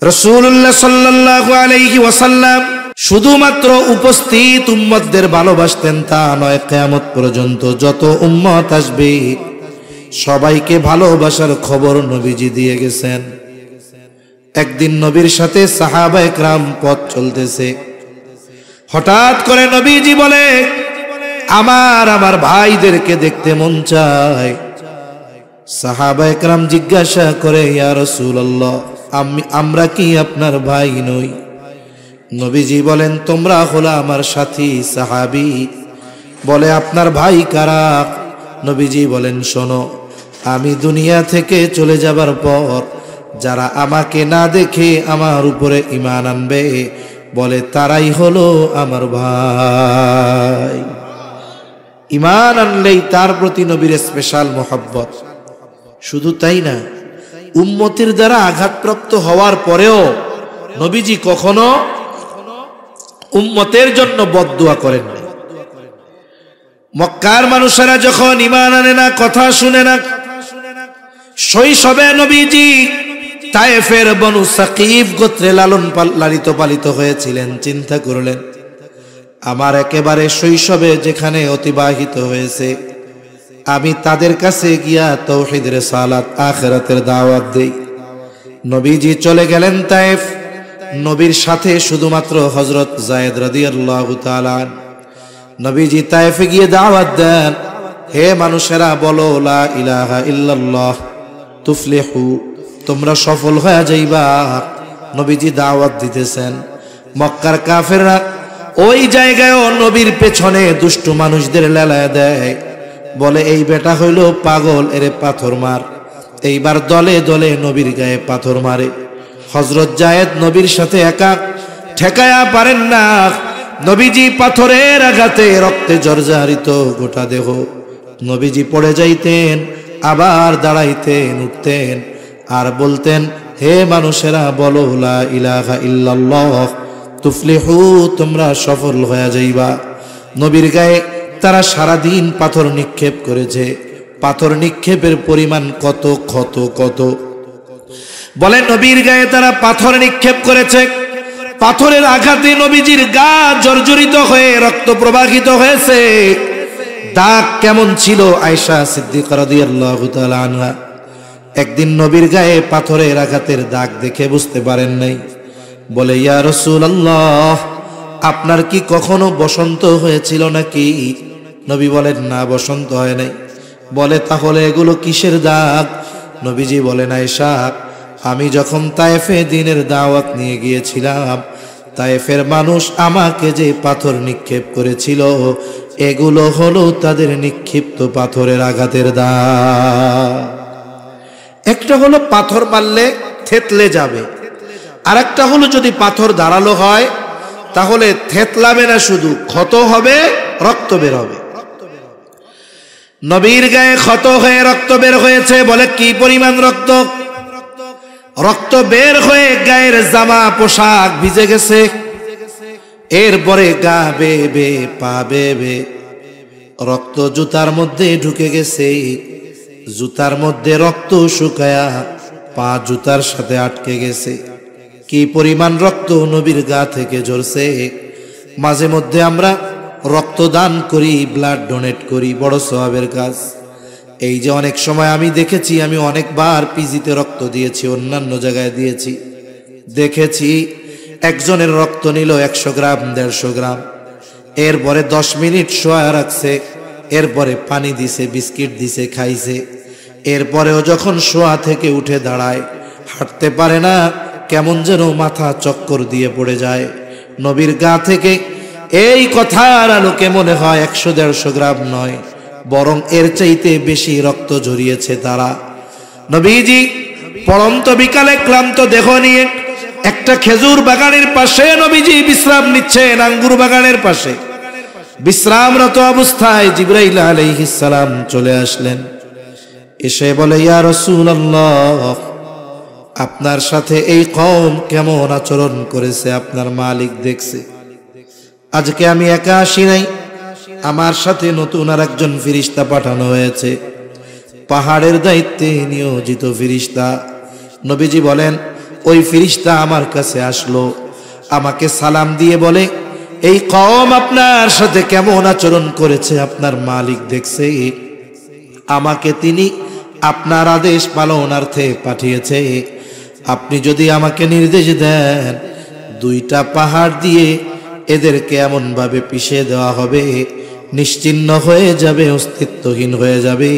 রাসূলুল্লাহ সাল্লাল্লাহু আলাইহি ওয়াসাল্লাম শুধুমাত্র উপস্থিত উম্মতদের ভালোবাসতেন তা নয়, কিয়ামত পর্যন্ত যত উম্মত আসবে সবাইকে ভালোবাসার খবর নবীজি দিয়ে গেছেন। একদিন নবীর সাথে সাহাবায়ে কেরাম পথ চলতেছে, হঠাৎ করে নবীজি বলে, আমার ভাইদেরকে দেখতে মন চায়। সাহাবায়ে কেরাম জিজ্ঞাসা করে, ইয়া রাসূলুল্লাহ, আমরা কি আপনার ভাই নই? নবীজি বলেন, তোমরা হলো আমার সাথী সাহাবী। বলে, আপনার ভাই কারা? নবীজি বলেন, শোনো, আমি দুনিয়া থেকে চলে যাবার পর যারা আমাকে না দেখে আমার উপরে ঈমান আনবে, বলে তারাই হলো আমার ভাই। ঈমান আনলেই তার প্রতি নবীর স্পেশাল মহব্বত। শুধু তাই না, উম্মতের দ্বারা আঘাতপ্রাপ্ত হওয়ার পরেও নবীজি কখনো উম্মতের জন্য বদদুয়া করেন না। মক্কার মানুষেরা যখন ঈমান আনে না, কথা শুনে না, শৈশবে নবীজি তায়েফের বনু সাকিফ গোত্রে লালিত পালিত হয়েছিলেন। চিন্তা করলেন, আমার একেবারে শৈশবে যেখানে অতিবাহিত হয়েছে, আমি তাদের কাছে গিয়া তাওহীদ রিসালাত আখিরাতের দাওয়াত দেই। নবীজি চলে গেলেন তায়েফ। নবীর সাথে শুধুমাত্র হযরত যায়েদ রাদিয়াল্লাহু তাআলা। নবীজি তায়েফে গিয়ে দাওয়াত দেন, হে মানুষেরা, বলো লা ইলাহা ইল্লাল্লাহ তুফলিহু, তোমরা সফল হয়ে যাইবা। নবীজি দাওয়াত দিতেছেন। মক্কার কাফেররা ওই জায়গায় নবীর পেছনে দুষ্ট মানুষদের লেলায় দেয়, বলে এই বেটা হইল পাগল, এরে পাথর মার। এইবার দলে দলে নবীর গায়ে পাথর মারে। হযরত যায়েদ নবীর সাথে একা ঠেকায়া পারেন না। নবীজি পাথরের আঘাতে রক্তে জর্জরিত গোটা দেহ। নবীজি পড়ে যাইতেন, আবার দাঁড়াইতেন, উঠতেন আর বলতেন, হে মানুষেরা, বলো লা ইলাহা ইল্লাল্লাহ তুফলিহু, তোমরা সফল হয়ে যাইবা। নবীর গায়ে তারা সারাদিন পাথর নিক্ষেপ করেছে। পাথর নিক্ষেপের পরিমাণ কত কত কত। বলে, নবীর গায়ে তারা পাথর নিক্ষেপ করেছে। পাথরের আঘাতে নবীজির গা জর্জরিত হয়ে রক্ত প্রবাহিত হয়েছে। দাগ কেমন ছিল, আয়েশা সিদ্দিকা রাদিয়াল্লাহু তাআলা আনহা একদিন নবীর গায়ে পাথরের আঘাতের দাগ দেখে বুঝতে পারেন নাই। বলে, ইয়া রাসূলুল্লাহ, আপনার কি কখনো বসন্ত হয়েছিল নাকি? নবী বলেন, না, বসন্ত হয় নাই। বলে, তাহলে এগুলো কিসের দাগ? নবীজি বলেন, আয়েশা, আমি যখন তায়েফে দ্বীনের দাওয়াত নিয়ে গিয়েছিলাম, তায়েফের মানুষ আমাকে যে পাথর নিক্ষেপ করেছিল, এগুলো হলো তাদের নিক্ষিপ্ত পাথরের আঘাতের দাগ। একটা হলো পাথর মারলে থেতলে যাবে, আর একটা হলো যদি পাথর ধারালো হয় তাহলে থেতলাবে না, শুধু ক্ষত হবে, রক্ত বের হবে। নবীর গায়ে ক্ষত হয়ে রক্ত বের হয়েছে। বলে, কি পরিমাণ রক্ত? রক্ত বের হয়ে গায়ের জামা পোশাক ভিজে গেছে। এরপরে গা বেয়ে বেয়ে, পা বেয়ে বেয়ে রক্ত জুতার মধ্যে ঢুকে গেছে। জুতার মধ্যে রক্ত শুকায়া পা জুতার সাথে আটকে গেছে। কি পরিমাণ রক্ত নবীর গা থেকে ঝরছে। মাঝে মধ্যে আমরা রক্তদান করি, ব্লাড ডোনেট করি, বড় সওয়াবের কাজ। এই যে অনেক সময় আমি দেখেছি, আমি অনেকবার পিজিতে রক্ত দিয়েছি, অন্যান্য জায়গায় দিয়েছি, দেখেছি একজনের রক্ত নিল 100 গ্রাম 150 গ্রাম, এরপরে 10 মিনিট শোয়া রাখছে, এরপরে পানি দিছে, বিস্কিট দিছে, খাইছে। এরপরেও যখন শোয়া থেকে উঠে দাঁড়ায়, হাঁটতে পারে না, কেমন যেন মাথা চক্কর দিয়ে পড়ে যায়। নবীর গা থেকে এই কথার আলোকে মনে হয় 100-150 গ্রাম নয়, বরং এর চাইতে বেশি রক্ত ঝরিয়েছে তারা। নবীজি পড়ন্ত বিকালে ক্লান্ত দেহ নিয়ে একটা খেজুর বাগানের পাশে নবীজি বিশ্রাম নিচ্ছেন। আঙ্গুর বাগানের পাশে বিশ্রামরত অবস্থায় জিবরাইল আলাইহিস সালাম চলে আসলেন। এসে বলে, ইয়া রাসূলুল্লাহ, আপনার সাথে এই কওম কেমন আচরণ করেছে আপনার মালিক দেখছে। আজকে আমি একা আসি নাই, আমার সাথে নতুন আর একজন ফেরেশতা পাঠানো হয়েছে, পাহাড়ের দায়িত্বে নিয়োজিত ফেরেশতা। নবীজি বলেন, ওই ফেরেশতা আমার কাছে আসলো, আমাকে সালাম দিয়ে বলে, এই কওম আপনার সাথে কেমন আচরণ করেছে আপনার মালিক দেখছে, আমাকে তিনি আপনার আদেশ পালনার্থে পাঠিয়েছে। আপনি যদি আমাকে নির্দেশ দেন, 2টা পাহাড় দিয়ে এদেরকে এমন ভাবে পিষে দেওয়া হবে, নিশ্চিহ্ন হয়ে যাবে, অস্তিত্বহীন হয়ে যাবে।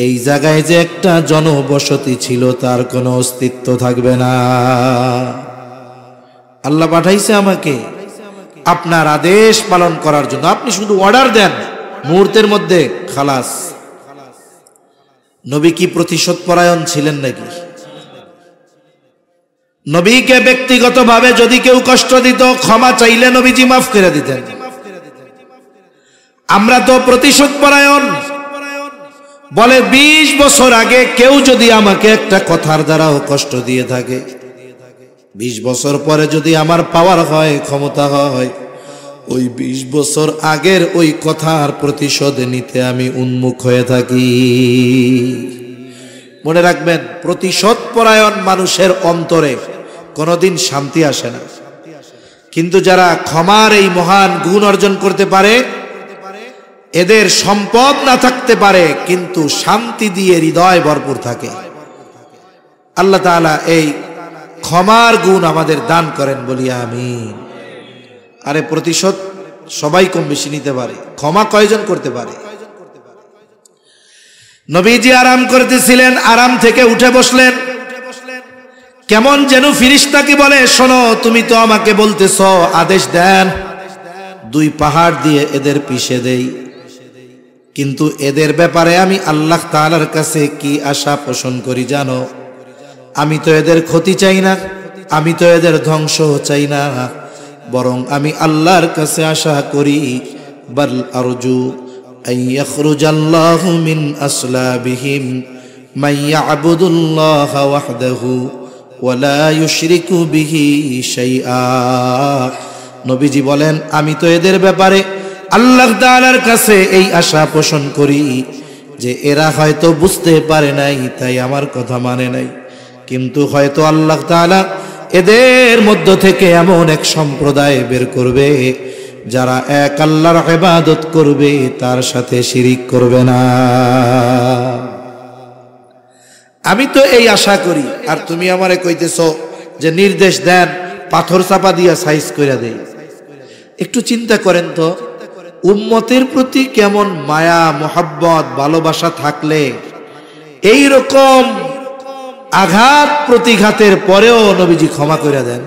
এই জায়গায় যে একটা জনবসতি ছিল তার কোনো অস্তিত্ব থাকবে না। আল্লাহ পাঠাইছে আমাকে আপনার আদেশ পালন করার জন্য। আপনি শুধু অর্ডার দেন, মুহূর্তের মধ্যে খালাস। নবী কি প্রতিশোধ পরায়ণ ছিলেন নাকি? নবীকে ব্যক্তিগতভাবে যদি কেউ কষ্ট দিত, ক্ষমা চাইলে নবীজি মাফ করে দিতেন। আমরা তো প্রতিশোধ পরায়ণ। বলে 20 বছর আগে কেউ যদি আমাকে একটা কথার দ্বারাও কষ্ট দিয়ে থাকে, 20 বছর পরে যদি আমার পাওয়ার হয়, ক্ষমতা হয়, ওই 20 বছর আগের ওই কথার প্রতিশোধ নিতে আমি উন্মুখ হয়ে থাকি। মনে রাখবেন, প্রতিশোধ পরায়ণ মানুষের অন্তরে কোনোদিন শান্তি আসে না। কিন্তু যারা ক্ষমার এই মহান গুণ অর্জন করতে পারে, এদের সম্পদ না থাকতে পারে কিন্তু শান্তি দিয়ে হৃদয় ভরপুর থাকে। আল্লাহ তাআলা এই ক্ষমার গুণ আমাদের দান করেন, বলি আমিন। আরে প্রতিশোধ সবাই কম বেশি নিতে পারে, ক্ষমা কয়জন করতে পারে? নবীজি আরাম করতেছিলেন, আরাম থেকে উঠে বসলেন। কেমন যেন ফেরেশতাকে বলে, শোনো, তুমি তো আমাকে বলতেছো আদেশ দেন 2 পাহাড় দিয়ে এদের পিষে দেই, কিন্তু এদের ব্যাপারে আমি আল্লাহ তাআলার কাছে কি আশা পোষণ করি জানো? আমি তো এদের ক্ষতি চাই না, আমি তো এদের ধ্বংস চাই না, বরং আমি আল্লাহর কাছে আশা করি, বাল আরজু আন ইয়াখরুজাল্লাহু মিন আসলাবিহিম মান ইয়াবুদুল্লাহা ওয়াহদাহু ওয়া লা ইউশরিকু বিহি শাইআ। নবীজি বলেন, আমি তো এদের ব্যাপারে আল্লাহ তাআলার কাছে এই আশা পোষণ করি যে এরা হয়তো বুঝতে পারে নাই, তাই আমার কথা মানে নাই, কিন্তু হয়তো আল্লাহ তাআলা এদের মধ্য থেকে এমন এক সম্প্রদায় বের করবে যারা এক আল্লাহর ইবাদত করবে, তার সাথে শিরিক করবে না। আমি তো এই আশা করি, আর তুমি আমারে কইতেছো যে নির্দেশ দেন পাথর চাপা দিয়া সাইজ কইরা দেই। একটু চিন্তা করেন তো, উম্মতের প্রতি কেমন মায়া, মোহাব্বত, ভালোবাসা থাকলে এই রকম আঘাত প্রতিঘাতের পরেও নবীজি ক্ষমা করে দেন।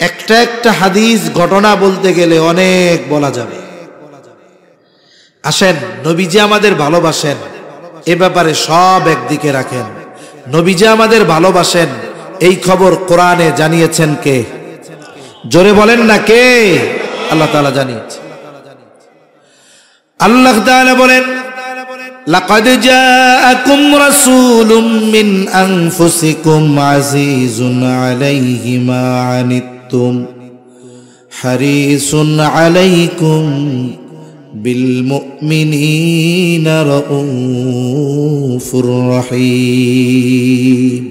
একটা একটা হাদিস ঘটনা বলতে গেলে অনেক বলা যাবে। আসেন, নবীজি আমাদের ভালোবাসেন এ ব্যাপারে সব একদিকে রাখেন। নবীজি আমাদের ভালোবাসেন এই খবর কোরআনে জানিয়েছেন কে? জোরে বলেন না, কে? আল্লাহ তাআলা জানিয়েছেন। আল্লাহ তাআলা বলেন, লাকাদ জাআকুম রাসূলুম মিন আনফুসিকুম আজিজুন আলাইহি মা আনিতুম হারিসুন আলাইকুম বিল মুমিনিনা রাউফুর রহিম।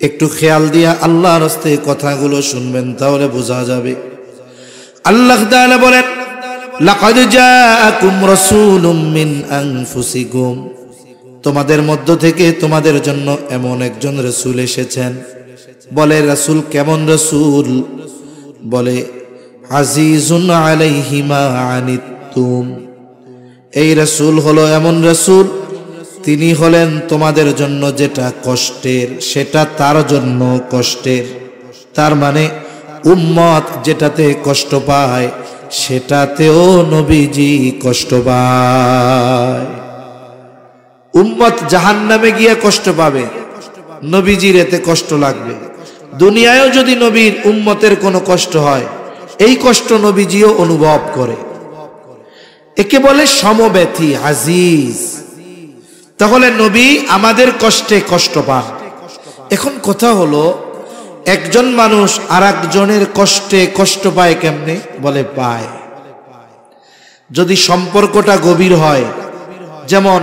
একটু খেয়াল দিয়া আল্লাহর রাস্তে কথাগুলো শুনবেন, তাহলে বোঝা যাবে। আল্লাহ তাআলা বলেন, লাকাদ জাআকুম রাসূলুম মিন আনফুসিকুম, তোমাদের মধ্য থেকে তোমাদের জন্য এমন একজন রাসূল এসেছেন। বলে রাসূল কেমন রাসূল? বলে আজিজুন আলাইহি মা আনিতুম, এই রাসূল হলো এমন রাসূল, তিনি হলেন তোমাদের জন্য যেটা কষ্টের সেটা তার জন্য কষ্টের। তার মানে উম্মত যেটাতে কষ্ট পায় সেটাতেও নবীজি কষ্ট পায়। উম্মত জাহান্নামে গিয়ে কষ্ট পাবে, নবীজির এতে কষ্ট লাগবে। দুনিয়ায়ও যদি নবীর উম্মতের কোনো কষ্ট হয়, এই কষ্ট নবীজিও অনুভব করে। একে বলে সমব্যথী, আজিজ। তাহলে নবী আমাদের কষ্টে কষ্ট পান। এখন কথা হলো, একজন মানুষ আর একজনের কষ্টে কষ্ট পায় কেমনে? বলে পায় যদি সম্পর্কটা গভীর হয়। যেমন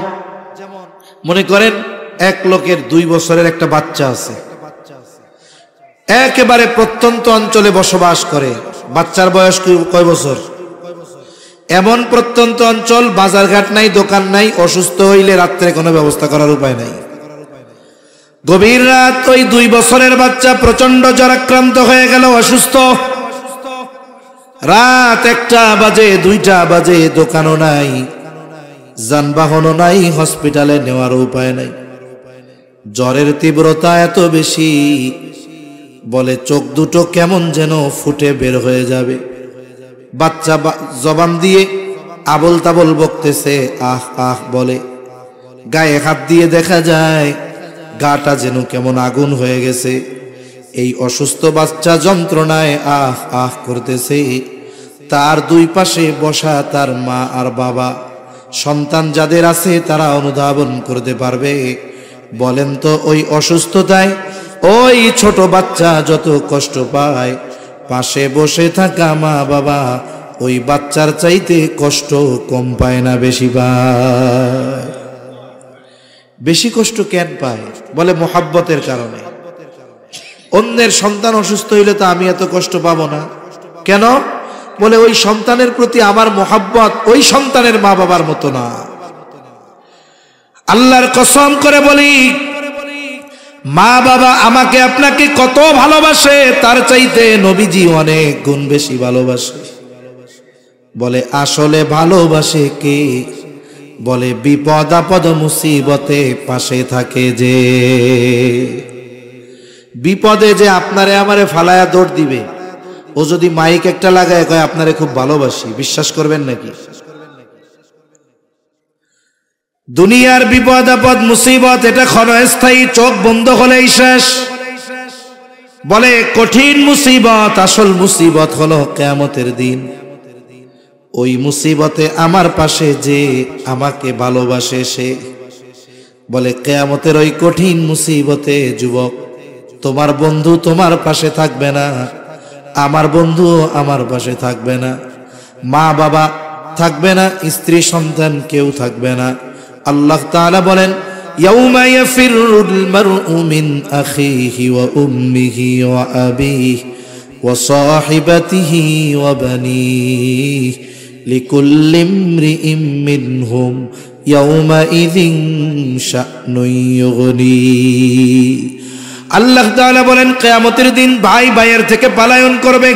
মনে করেন এক লোকের 2 বছরের একটা বাচ্চা আছে, একেবারে প্রত্যন্ত অঞ্চলে বসবাস করে। বাচ্চার বয়স কয় বছর? এমন প্রত্যন্ত অঞ্চল, বাজারঘাট নাই, দোকান নাই, অসুস্থ হইলে রাত্রে কোনো ব্যবস্থা করার উপায় নাই। গভীর রাত ওই 2 বছরের বাচ্চা প্রচন্ড জ্বরাক্রান্ত হয়ে গেল, অসুস্থ। রাত 1টা বাজে, 2টা বাজে, দোকানও নাই, যানবাহনও নাই, হসপিটালে নেওয়ার উপায় নাই। জ্বরের তীব্রতা এত বেশি, বলে চোখ দুটো কেমন যেন ফুটে বের হয়ে যাবে। বাচ্চা জবান দিয়ে আবল তাবল বকতেছে, আহ আহ বলে। গায়ে হাত দিয়ে দেখা যায় গাটা যেন কেমন আগুন হয়ে গেছে। এই অসুস্থ বাচ্চা যন্ত্রণায় আহ আহ করতেছে। তার 2 পাশে বসা তার মা আর বাবা, সন্তান যাদের আছে তারা অনুধাবন করতে পারবে। বলেন তো ওই অসুস্থতায় ওই ছোট বাচ্চা যত কষ্ট পায়, পাশে বসে থাকা মা বাবা ওই বাচ্চার চাইতে কষ্ট কম পায় না, বেশি পায়? বেশি কষ্ট কেন পায়? বলে মোহাব্বতের কারণে। অন্যের সন্তান অসুস্থ হইলে তো আমি এত কষ্ট পাবো না। কেন? বলে ওই সন্তানের প্রতি আমার মোহাব্বত ওই সন্তানের মা বাবার মতো না। আল্লাহর কসম করে বলি, মা বাবা আমাকে আপনাকে কত ভালোবাসে, তার চাইতে নবীজি অনেক গুণ বেশি ভালোবাসে। বলে আসলে ভালোবাসে কে? বলে বিপদ আপদ মুসিবতে পাশে থাকে যে। বিপদে যে আপনারে আমারে ফালায়া দৌড় দিবে, ও যদি মাইক একটা লাগায় কয় আপনারে খুব ভালোবাসি, বিশ্বাস করবেন নাকি? দুনিয়ার বিপদ আপদ মুসিবত এটা ক্ষণস্থায়ী, চোখ বন্ধ হলেই শেষ। বলে কঠিন মুসিবত, আসল মুসিবত হলো কিয়ামতের দিন। ওই মুসিবতে আমার পাশে যে আমাকে ভালোবাসে সে। বলে কিয়ামতের ওই কঠিন মুসিবতে যুবক, তোমার বন্ধু তোমার পাশে থাকবে না, আমার বন্ধু আমার পাশে থাকবে না, মা বাবা থাকবে না, স্ত্রী সন্তান কেউ থাকবে না। আল্লাহ তাআলা বলেন, ইয়াউমা ইয়াফিরুল মারউ মিন আখিহি ওয়া উম্মিহি ওয়া আবিহি ওয়া সাহিবাতিহি ওয়া বানিহি লিকুল্লি ইমরিইম মিনহুম ইয়াউমাইযিন শা'নুন ইউগনি। আল্লাহ তাআলা বলেন, কিয়ামতের দিন ভাই ভাইয়ের থেকে পলায়ন করবে।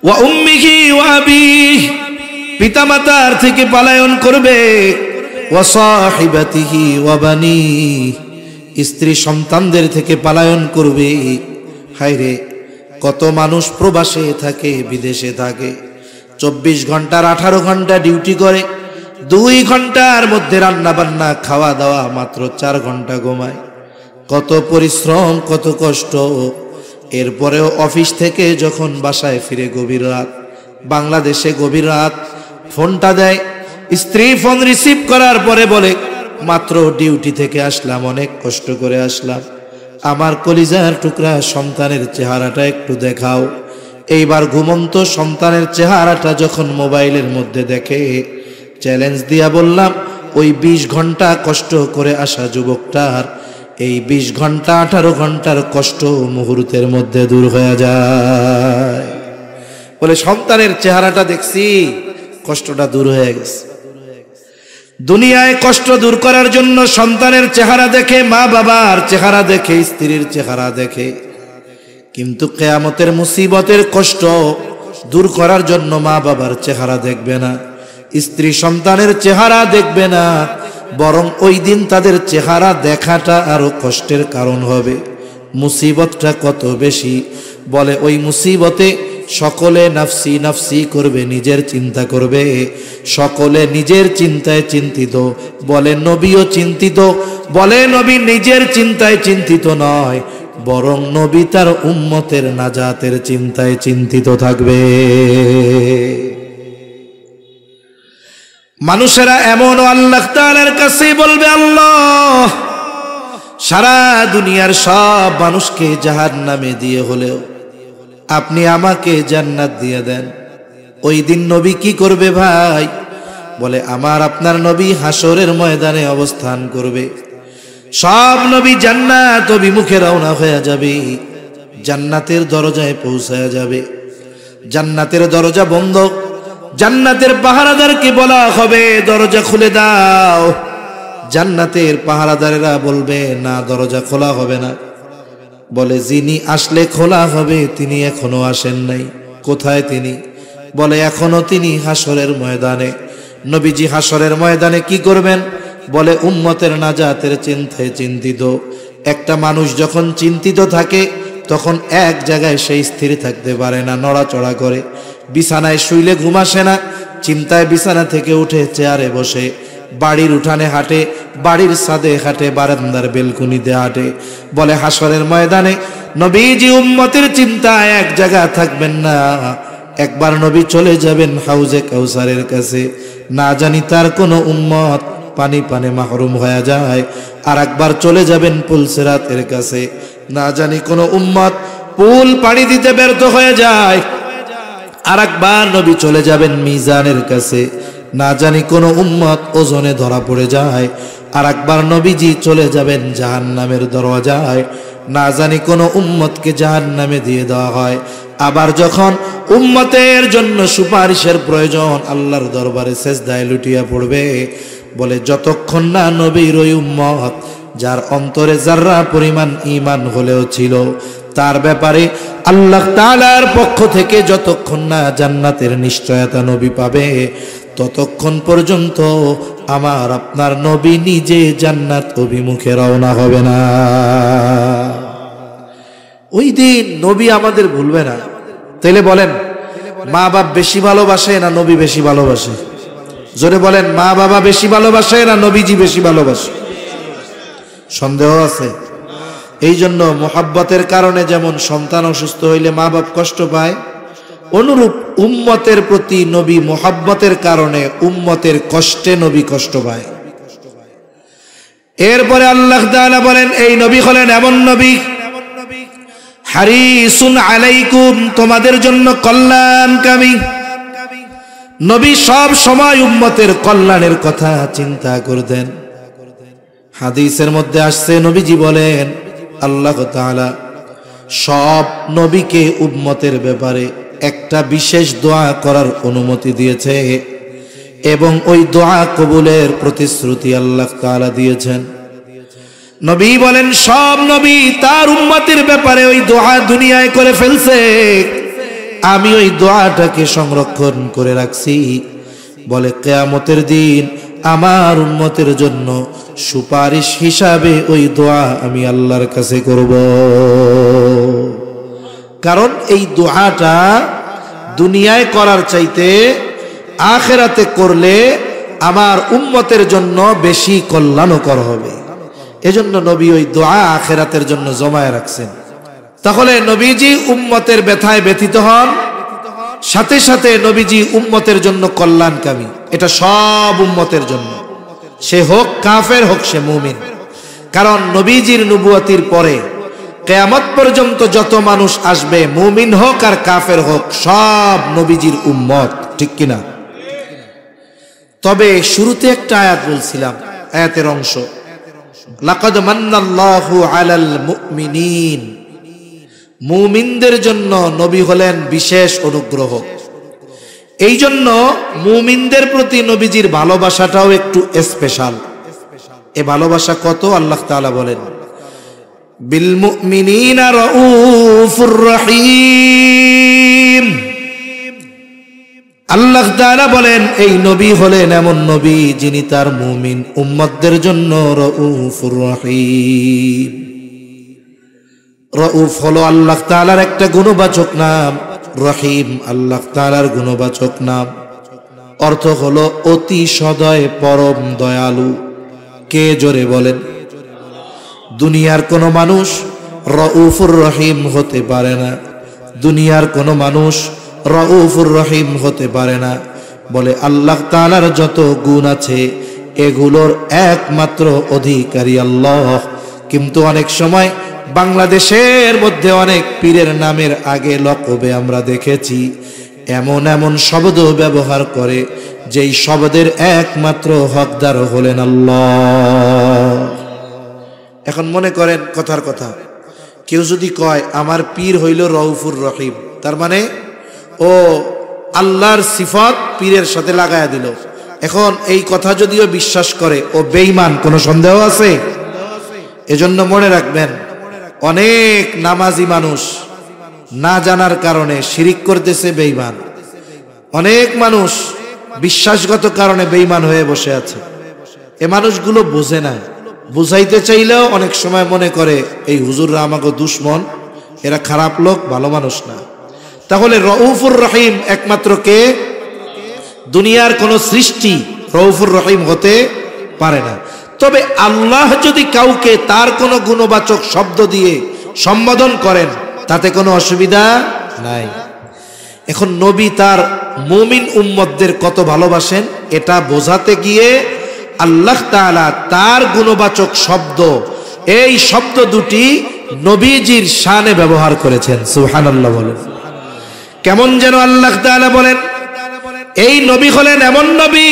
ওয়া উম্মিহি ওয়া আবিহি, পিতামাতার থেকে পলায়ন করবে। ওয়া সাহিবাতিহি ওয়া বানিহি, স্ত্রী সন্তানদের থেকে পলায়ন করবে। হায়রে, কত মানুষ প্রবাসে থাকে, বিদেশে থাকে, 24 ঘন্টার 18 ঘন্টা ডিউটি করে, 2 ঘন্টার মধ্যে রান্না বান্না খাওয়া দাওয়া, মাত্র 4 ঘন্টা ঘুমায়। কত পরিশ্রম, কত কষ্ট। এরপরেও অফিস থেকে যখন বাসায় ফিরে গভীর রাত, বাংলাদেশে গভীর রাত, ফোনটা দেয়, স্ত্রী ফোন রিসিভ করার পরে বলে, মাত্র ডিউটি থেকে আসলাম, অনেক কষ্ট করে আসলাম, আমার কলিজার টুকরা সন্তানের চেহারাটা একটু দেখাও। এইবার ঘুমন্ত সন্তানের চেহারাটা যখন মোবাইলের মধ্যে দেখে, চ্যালেঞ্জ দিয়া বললাম, ওই 20 ঘন্টা কষ্ট করে আসা যুবকটার এই 20 ঘন্টা 18 ঘন্টার কষ্ট মুহূর্তের মধ্যে দূর হয়ে যায়। বলে সন্তানের চেহারাটা দেখছি, কষ্টটা দূর হয়ে গেছে। দুনিয়ায় কষ্ট দূর করার জন্য সন্তানের চেহারা দেখে, মা বাবার চেহারা দেখে, স্ত্রীর চেহারা দেখে, কিন্তু কিয়ামতের মুসিবতের কষ্ট দূর করার জন্য মা বাবার চেহারা দেখবে না, স্ত্রী সন্তানের চেহারা দেখবে না, বরং ওই দিন তাদের চেহারা দেখাটা আরো কষ্টের কারণ হবে। মুসিবতটা কত বেশি! বলে ওই মুসিবতে সকলে নাফসি নাফসি করবে, নিজের চিন্তা করবে, সকলে নিজের চিন্তায় চিন্তিত। বলে নবীও চিন্তিত। বলে নবী নিজের চিন্তায় চিন্তিত নয়, বরং নবী তার উম্মতের নাজাতের চিন্তায় চিন্তিত থাকবে। মানুষেরা এমন আল্লাহ তাআলার কাছে বলবে, আল্লাহ, সারা দুনিয়ার সব মানুষকে জাহান্নামে দিয়ে হলেও আপনি আমাকে জান্নাত দিয়ে দেন। ওই দিন নবী কি করবে ভাই? বলে আমার আপনার নবী হাসরের ময়দানে অবস্থান করবে। সব নবী জান্নাত অভিমুখে রওনা হয়ে যাবে। জান্নাতের দরজায় পৌঁছায়া যাবে। জান্নাতের দরজা বন্ধ, জান্নাতের পাহারাদারকে বলা হবে দরজা খুলে দাও। জান্নাতের পাহারাদারেরা বলবে না, দরজা খোলা হবে না। বলে যিনি আসলে খোলা হবে তিনি এখনো আসেন নাই। কোথায় তিনি? বলে এখনো তিনি হাসরের ময়দানে। নবীজি হাসরের ময়দানে কি করবেন? বলে উম্মতের নাজাতের চিন্তায় চিন্তিত। একটা মানুষ যখন চিন্তিত থাকে তখন এক জায়গায় সে স্থির থাকতে পারে না, নড়াচড়া করে। বিছানায় শুইলে ঘুম আসে না, চিন্তায় বিছানা থেকে উঠে চেয়ারে বসে, বাড়ির উঠানে হাঁটে, বাড়ির ছাদে হাঁটে, বারান্দার বেলকুনিতে হাঁটে। বলে হাসরের ময়দানে নবীজি উম্মতের চিন্তায় এক জায়গা থাকবেন না। একবার নবী চলে যাবেন হাউজে কাউসারের কাছে, না জানি তার কোনো উম্মত পানি পানে মাহরুম হয়ে যায়। আর একবার চলে যাবেন পুলসিরাতের কাছে, না জানি কোনো উম্মত পুল পানি দিতে ব্যর্থ হয়ে যায়। আর একবার নবী চলে যাবেন মিজানের কাছে, না জানি কোনো উম্মত ওজনে ধরা পড়ে যায়। আর একবার নবীজি চলে যাবেন জাহান্নামের দরজায়, না জানি কোনো উম্মতকে জাহান্নামে দিয়ে দেওয়া হয়। আবার যখন উম্মতের জন্য সুপারিশের প্রয়োজন, আল্লাহর দরবারে সেজদায় লুটিয়া পড়বে। বলে যতক্ষণ না নবীর ওই উম্মত যার অন্তরে যাররা পরিমাণ ঈমান হলেও ছিল, তার ব্যাপারে আল্লাহ তাআলার পক্ষ থেকে যতক্ষণ না জান্নাতের নিশ্চয়তা নবী পাবে, ততক্ষণ পর্যন্ত আমার আপনার নবী নিজে জান্নাত অভিমুখে রওনা হবে না। ওই দিন নবী আমাদের ভুলবে না। তাইলে বলেন, মা বাপ বেশি ভালোবাসে না নবী বেশি ভালোবাসে? জোরে বলেন, মা বাবা বেশি ভালোবাসে না নবীজি বেশি ভালোবাসে? সন্দেহ আছে? এই জন্য মোহাব্বতের কারণে যেমন সন্তান অসুস্থ হইলে মা বাপ কষ্ট পায়, অনুরূপ উম্মতের প্রতি নবী মোহাব্বতের কারণে উম্মতের কষ্টে নবী কষ্ট পায়। এরপরে আল্লাহ তাআলা বলেন, এই নবী হলেন এমন নবী, হারিসুন আলাইকুম, তোমাদের জন্য কল্যাণকামী নবী। সব সময় উম্মতের কল্যাণের কথা চিন্তা করতেন। হাদিসের মধ্যে আসছে, নবীজি বলেন আল্লাহ তাআলা সব নবীকে উম্মতের ব্যাপারে একটা বিশেষ দোয়া করার অনুমতি দিয়েছে এবং ওই দোয়া কবুলের প্রতিশ্রুতি আল্লাহ তাআলা দিয়েছেন। নবী বলেন সব নবী তার উম্মতের ব্যাপারে ওই দোয়া দুনিয়ায় করে ফেলছে, আমি ওই দোয়াটাকে সংরক্ষণ করে রাখছি। বলে কিয়ামতের দিন আমার উম্মতের জন্য সুপারিশ হিসাবে ওই দোয়া আমি আল্লাহর কাছে করব। কারণ এই দোয়াটা দুনিয়ায় করার চাইতে আখিরাতে করলে আমার উম্মতের জন্য বেশি কল্যাণকর হবে। এজন্য নবী ওই দোয়া আখিরাতের জন্য জমায় রাখছেন। তাহলে নবীজি উম্মতের ব্যথায় ব্যথিত হন, সাথে সাথে নবীজি উম্মতের জন্য কল্যাণকামী। এটা সব উম্মতের জন্য, সে হোক কাফের হোক সে মুমিন। কারণ নবীজির নবুয়তির পরে কিয়ামত পর্যন্ত যত মানুষ আসবে, মুমিন হোক আর কাফের হোক, সব নবীজির উম্মত, ঠিক কিনা? তবে শুরুতে একটা আয়াত বলছিলাম, আয়াতের অংশ, লাকাদ মান্নাল্লাহু আলাল মুমিনিন, মুমিনদের জন্য নবী হলেন বিশেষ অনুগ্রহ। এই জন্য মুমিনদের প্রতি নবীজির ভালোবাসাটাও একটু স্পেশাল। এ ভালোবাসা কত আল্লাহ তাআলা বলেন, বিল মুমিনিনা রাউফুর রহিম। আল্লাহ তাআলা বলেন এই নবী হলেন এমন নবী যিনি তার মুমিন উম্মতদের জন্য রাউফুর রহিম। রাউফ হলো আল্লাহ তাআলার একটা গুণবাচক নাম, রহিম আল্লাহ তাআলার গুণবাচক নাম। অর্থ হলো অতি সদয়, পরম দয়ালু। কে জোরে বলেন? দুনিয়ার কোনো মানুষ রাউফুর রহিম হতে পারে না, দুনিয়ার কোনো মানুষ রাউফুর রহিম হতে পারে না। বলে আল্লাহ তাআলার যত গুণ আছে এগুলোর একমাত্র অধিকারী আল্লাহ। কিন্তু অনেক সময় বাংলাদেশের মধ্যে অনেক পীরের নামের আগে লকবে আমরা দেখেছি এমন এমন শব্দ ব্যবহার করে যেই শব্দের একমাত্র হকদার হলেন আল্লাহ। এখন মনে করেন কথার কথা, কেউ যদি কয় আমার পীর হইল রউফুর রহিম, তার মানে ও আল্লাহর সিফত পীরের সাথে লাগায়া দিল। এখন এই কথা যদিও বিশ্বাস করে ও বেঈমান, কোনো সন্দেহ আছে? এজন্য মনে রাখবেন, অনেক নামাজি মানুষ না জানার কারণে শিরিক করতেছে, বেঈমান। অনেক মানুষ বিশ্বাসগত কারণে বেঈমান হয়ে বসে আছে। এ মানুষগুলো বোঝে না, বুঝাইতে চাইলেও অনেক সময় মনে করে এই হুজুররা আমাকে দুশ্মন, এরা খারাপ লোক, ভালো মানুষ না। তাহলে রউফুর রহিম একমাত্র কে? দুনিয়ার কোন সৃষ্টি রউফুর রহিম হতে পারে না। তবে আল্লাহ যদি কাউকে তার কোনো গুণবাচক শব্দ দিয়ে সম্বোধন করেন তাতে কোনো অসুবিধা নাই। এখন নবী তার মুমিন উম্মতদের কত ভালোবাসেন এটা বোঝাতে গিয়ে আল্লাহ তাআলা তার গুণবাচক শব্দ, এই শব্দ দুটি নবীজির শানে ব্যবহার করেছেন। সুবহানাল্লাহ বলেন। কেমন যেন আল্লাহ তাআলা বলেন, এই নবী হলেন এমন নবী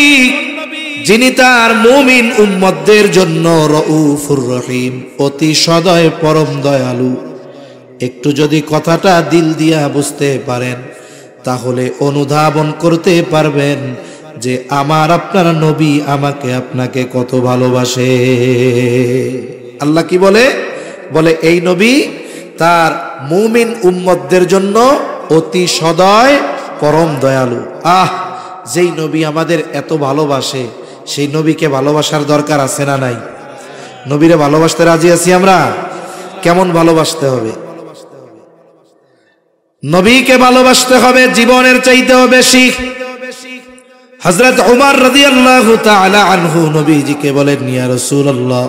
যিনি তার মুমিন উম্মতদের জন্য রউফুর রহিম, অতি সদয় পরম দয়ালু। একটু যদি কথাটা দিল দিয়া বুঝতে পারেন তাহলে অনুধাবন করতে পারবেন যে আমার আপনার নবী আমাকে আপনাকে কত ভালোবাসে। আল্লাহ কি বলে? বলে এই নবী তার মুমিন উম্মতদের জন্য অতি সদয় পরম দয়ালু। যেই নবী আমাদের এত ভালোবাসে সেই নবীকে ভালোবাসার দরকার আছে না নাই? নবীরে ভালোবাসতে রাজি আছি আমরা? কেমন ভালোবাসতে হবে? নবীকে ভালোবাসতে হবে জীবনের চাইতেও বেশি। হযরত উমর রাদিয়াল্লাহু তাআলা আনহু নবীজিকে বলেন, ইয়া রাসূলুল্লাহ,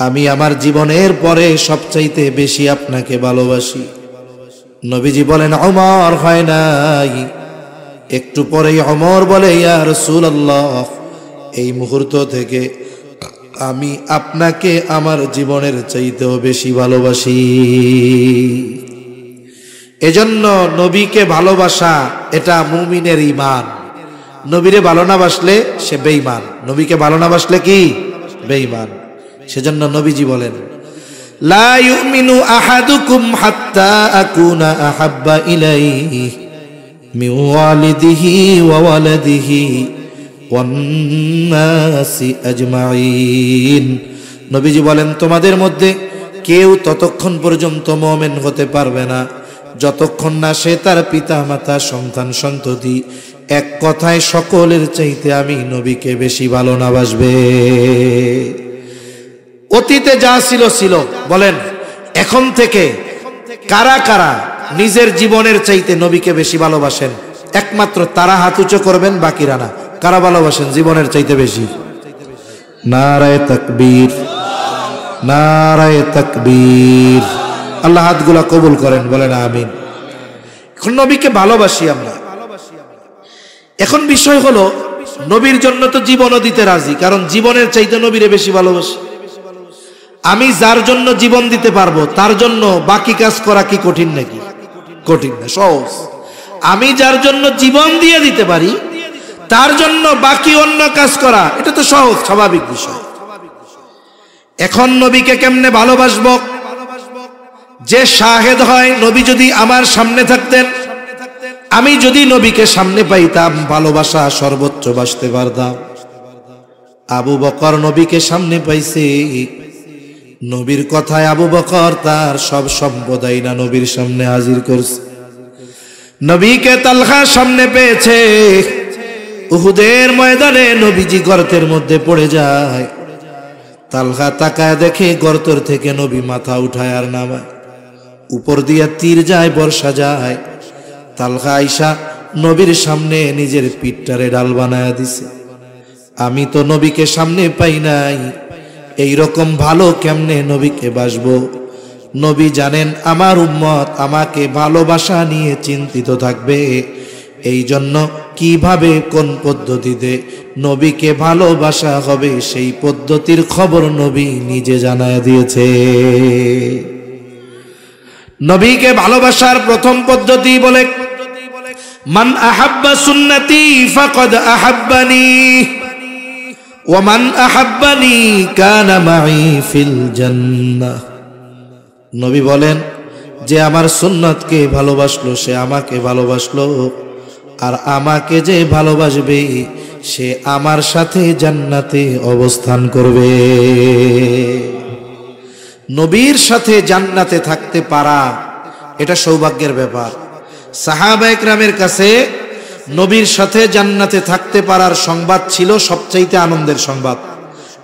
আমি আমার জীবনের পরে সবচাইতে বেশি আপনাকে ভালোবাসি। নবীজি বলেন, উমর হয় নাই। একটু পরেই উমর বলে, ইয়া রাসূলুল্লাহ, এই মুহূর্ত থেকে আমি আপনাকে আমার জীবনের চাইতেও বেশি ভালোবাসি। এজন্য নবীকে ভালোবাসা এটা মুমিনের ঈমান। নবীরে ভালো না বাসলে সে বেঈমান, নবীকে ভালো না বাসলে কি? বেঈমান। সেজন্য নবীজি বলেন, লা ইউমিনু আহাদুকুম হাত্তা আকুনা আহাব্বা ইলাইহি মিন ওয়ালিদিহি ওয়া ওয়ালাদিহি ওয়ান নাসি আজমাইন। নবীজি বলেন, তোমাদের মধ্যে কেউ ততক্ষণ পর্যন্ত মুমিন হতে পারবে না যতক্ষণ না সে তার পিতা মাতা সন্তান সন্ততি এক কথায় সকলের চাইতে আমি নবীকে বেশি ভালো না বাসবে। অতীতে যা ছিল ছিল, বলেন এখন থেকে কারা কারা নিজের জীবনের চাইতে নবীকে বেশি ভালোবাসেন? একমাত্র তারা হাত উঁচু করবেন, বাকিরা না। কারা ভালোবাসেন জীবনের চাইতে বেশি? নারায়ে তাকবীর, নারায়ে তাকবীর। আল্লাহ হাতগুলা কবুল করেন, বলেন আমিন। এখন নবীকে ভালোবাসি আমরা। এখন বিষয় হলো, নবীর জন্য তো জীবনও দিতে রাজি, কারণ জীবনের চাইতে নবীরে বেশি ভালোবাসি। আমি যার জন্য জীবন দিতে পারবো তার জন্য বাকি কাজ করা কি কঠিন নাকি? কঠিন না, সহজ। আমি যার জন্য জীবন দিয়ে দিতে পারি তার জন্য বাকি অন্য কাজ করা এটা তো সহজ, স্বাভাবিক বিষয়। এখন নবীকে কেমনে ভালোবাসবো? যে শাহেদ হয়, নবী যদি আমার সামনে থাকতেন, আমি যদি নবীকে সামনে পাইতাম, ভালোবাসা সর্বোচ্চ বাসতে পারতাম। আবু বকর নবীকে সামনে পাইছে, নবীর কথায় আবু বকর তার সব সম্পদাই না নবীর সামনে হাজির করছে। নবীকে তালহা সামনে পেয়েছে, উহুদের ময়দানে নবীজি গর্তের মধ্যে পড়ে যায়। তালহা তাকায় দেখে গর্তের থেকে নবী মাথা উঠায় আর নামায়, উপর দিয়ে তীর যায়, বর্ষা যায়। তালহা আইসা নবীর সামনে নিজের পিঠটারে ডাল বানায় দিছে। আমি তো নবীকে সামনে পাই নাই, এই রকম ভালো কেমনে নবীকে বাসবো? নবী জানেন আমার উম্মত আমাকে ভালোবাসা নিয়ে চিন্তিত থাকবে, এই জন্য কিভাবে কোন পদ্ধতিতে নবীকে ভালোবাসা হবে সেই পদ্ধতির খবর নবী নিজে জানায় দিয়েছে। নবীকে ভালোবাসার প্রথম পদ্ধতি বলে, মান আহাব্বা সুন্নতি ফাকাদ আহাব্বানি ওয়া মান আহাব্বানি কানা মাই ফিল জান্নাহ। নবী বলেন, যে আমার সুন্নতকে ভালোবাসলো সে আমাকে ভালোবাসলো, আর আমাকে যে ভালোবাসবে সে আমার সাথে জান্নাতে অবস্থান করবে। নবীর সাথে জান্নাতে থাকতে পারা এটা সৌভাগ্যের ব্যাপার। সাহাবা ইকরামের কাছে নবীর সাথে জান্নাতে থাকতে পারার সংবাদ ছিল সবচাইতে আনন্দের সংবাদ।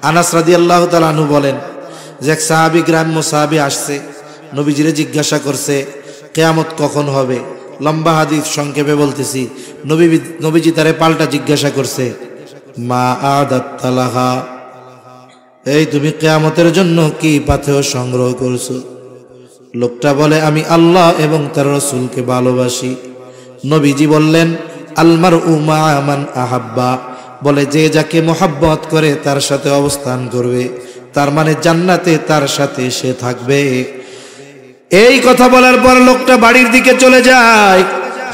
আনাস রাদিয়াল্লাহু তাআলা আনহু বলেন যে এক সাহাবী, গ্রাম্য সাহাবী আসছে, নবীজিরে জিজ্ঞাসা করছে কিয়ামত কখন হবে। লম্বা হাদিস সংক্ষেপে বলতেছি। নবীজি তারে পাল্টা জিজ্ঞাসা করছে, মা আদাত লাহা, এই তুমি কিয়ামতের জন্য কি পাথেয় সংগ্রহ করছো? লোকটা বলে, আমি আল্লাহ এবং তার রাসূলকে ভালোবাসি। নবীজি বললেন, আলমারউ মা মান আহাব্বা, বলে যে যাকে মোহাব্বত করে তার সাথে অবস্থান করবে, তার মানে জান্নাতে তার সাথে সে থাকবে। এই কথা বলার পর লোকটা বাড়ির দিকে চলে যায়।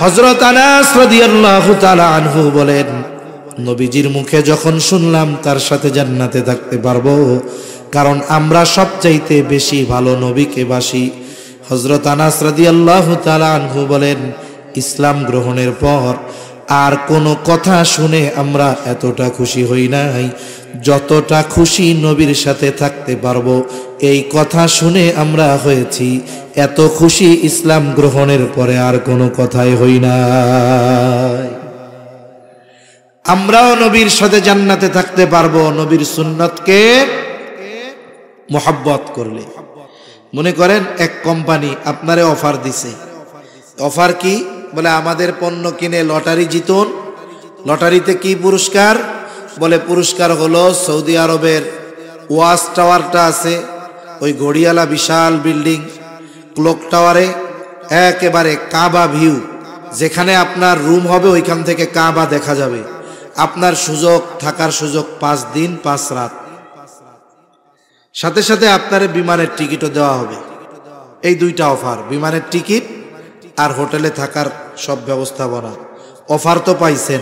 হযরত আনাস রাদিয়াল্লাহু তাআলা আনহু বলেন, নবীজির মুখে যখন শুনলাম তার সাথে জান্নাতে থাকতে পারবো, কারণ আমরা সবচাইতে বেশি ভালো নবীকে বাসি। হযরত আনাস রাদিয়াল্লাহু তাআলা আনহু বলেন, ইসলাম গ্রহণের পর আর কোনো কথা শুনে আমরা এতটা খুশি হই নাই যতটা খুশি নবীর সাথে থাকতে পারবো এই কথা শুনে আমরা হয়েছি। এত খুশি ইসলাম গ্রহণের পরে আর কোনো কথাই হই নাই। আমরাও নবীর সাথে জান্নাতে থাকতে পারবো নবীর সুন্নতকে মোহাব্বত করলে। মনে করেন এক কোম্পানি আপনারে অফার দিছে। অফার কি? বলে আমাদের পণ্য কিনে লটারি জিতুন। লটারিতে কি পুরস্কার? বলে পুরস্কার হলো সৌদি আরবের ওয়াচ টাওয়ারটা আছে, ওই ঘড়িয়ালা বিশাল বিল্ডিং, ক্লক টাওয়ারে একেবারে কাবা ভিউ, যেখানে আপনার রুম হবে ওইখান থেকে কাবা দেখা যাবে। আপনার সুযোগ, থাকার সুযোগ 5 দিন 5 রাত, সাথে সাথে আপনার বিমানের টিকিটও দেওয়া হবে। এই দুইটা অফার, বিমানের টিকিট আর হোটেলে থাকার সব ব্যবস্থাপনা। অফার তো পাইছেন,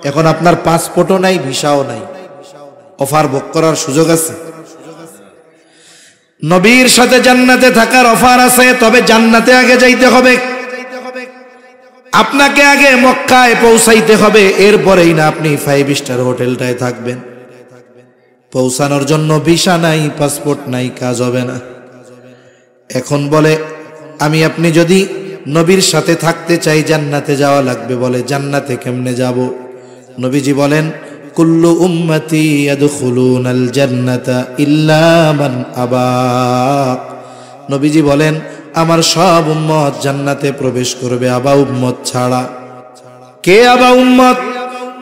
এখন আপনার পাসপোর্টও নাই, ভিসাও নাই, অফার ভোগ করার সুযোগ আছে। নবীর সাথে জান্নাতে থাকার অফার আছে, তবে জান্নাতে আগে যাইতে হবে। আপনাকে আগে মক্কায় পৌঁছাইতে হবে, এরপরেই না আপনি 5 স্টার হোটেলটায় থাকবেন। পৌঁছানোর জন্য ভিসা নাই, পাসপোর্ট নাই, কাজ হবে না। এখন বলে আমি আপনি যদি নবীর সাথে থাকতে চাই জান্নাতে যাওয়া লাগবে। বলে জান্নাতে কেমনে যাব? নবীজি বলেন, কুল্লু উম্মতি ইয়াদখুলুনাল জান্নাতা ইল্লা মান আবা। নবীজি বলেন আমার সব উম্মত জান্নাতে প্রবেশ করবে, আবা উম্মত ছাড়া। কে আবা উম্মত?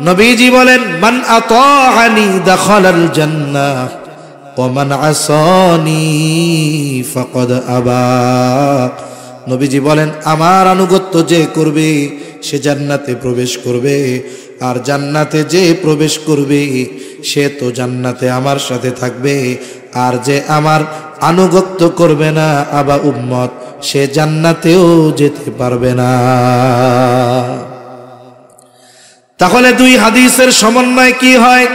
নবীজি বলেন মান আতাআনি দাখালাল জান্নাহ ওয়া মান আসানি ফাকাদ আবা। নবীজি বলেন আমার আনুগত্য যে করবে সে জান্নাতে প্রবেশ করবে, আর জান্নাতে যে প্রবেশ করবে সে তো জান্নাতে আমার সাথে থাকবে, আর যে আমার আনুগত্য করবে না আবা উম্মত, সে জান্নাতেও যেতে পারবে না। তাহলে দুই হাদিসের সমন্বয় কি হয়?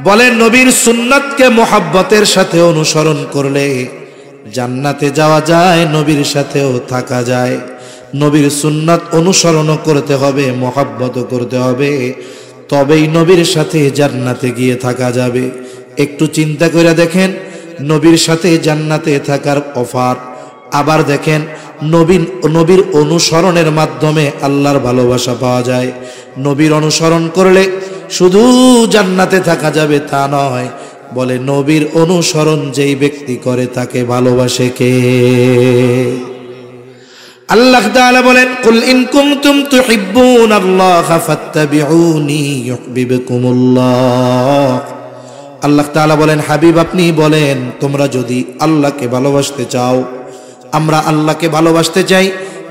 বলে নবীর সুন্নতকে মোহাব্বতের সাথে অনুসরণ করলে জান্নাতে যাওয়া যায়, নবীর সাথেও থাকা যায়। নবীর সুন্নাত অনুসরণ করতে হবে, মোহাব্বতও করতে হবে, তবেই নবীর সাথে জান্নাতে গিয়ে থাকা যাবে। একটু চিন্তা করে দেখেন, নবীর সাথে জান্নাতে থাকার অফার, আবার দেখেন নবীর অনুসরণের মাধ্যমে আল্লাহর ভালোবাসা পাওয়া যায়। নবীর অনুসরণ করলে শুধু জান্নাতে থাকা যাবে তা নয়, বলে নবীর অনুসরণ যেই ব্যক্তি করে তাকে ভালোবাসে কে? আল্লাহ তাআলা বলেন, কুল ইন কুনতুম তুহিব্বুনাল্লাহা ফাত্তাবিউনি ইউহিব্বুকুমুল্লাহ। আল্লাহ তাআলা বলেন, হাবিব আপনি বলেন তোমরা যদি আল্লাহকে ভালোবাসতে চাও। আমরা আল্লাহকে ভালোবাসতে চাই,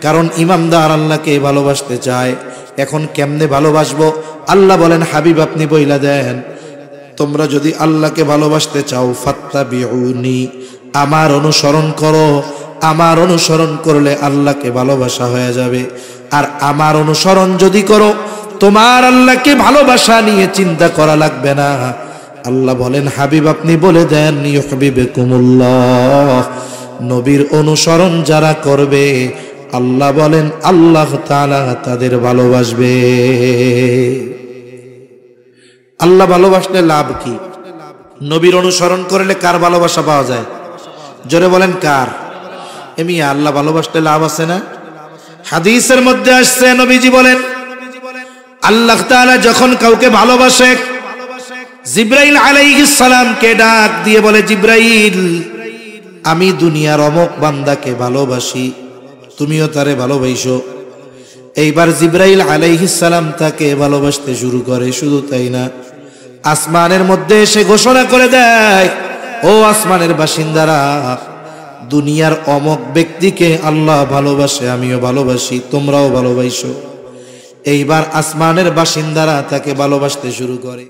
কারণ ইমানদার আল্লাহকে ভালোবাসতে চায়। এখন কেমনে ভালোবাসবো? আল্লাহ বলেন, হাবিব আপনি বইলা দেন, তোমরা যদি আল্লাহকে ভালোবাসতে চাও ফাত্তাবিউনি, আমার অনুসরণ করো। আমার অনুসরণ করলে আল্লাহকে ভালোবাসা হয়ে যাবে। আর আমার অনুসরণ যদি করো, তোমার আল্লাহকে ভালোবাসা নিয়ে চিন্তা করা লাগবে না। আল্লাহ বলেন, হাবিব আপনি বলে দেন ইউহিব্বুকুমুল্লাহ, নবীর অনুসরণ যারা করবে আল্লাহ বলেন আল্লাহ তাআলা তাদের ভালোবাসবে। আল্লাহ ভালোবাসলে লাভ কি? নবীর অনুসরণ করলে কার ভালোবাসা পাওয়া যায়? জোরে বলেন কার? এমনি আল্লাহ ভালোবাসলে লাভ আছে না? হাদিসের মধ্যে আসছে নবীজি বলেন আল্লাহ তাআলা যখন কাউকে ভালোবাসে জিবরাইল আলাইহিস সালামকে ডাক দিয়ে বলে, জিবরাইল আমি দুনিয়ার অমুক বান্দাকে ভালোবাসি, তুমিও তারে ভালোবাসো। এইবার জিবরাইল আলাইহিস সালাম তাকে ভালোবাসতে শুরু করে। শুধু তাই না, আসমানের মধ্যে এসে ঘোষণা করে দেয়, ও আসমানের বাসিন্দারা, দুনিয়ার অমুক ব্যক্তিকে আল্লাহ ভালোবাসে, আমিও ভালোবাসি, তোমরাও ভালোবাসো। এইবার আসমানের বাসিন্দারা তাকে ভালোবাসতে শুরু করে।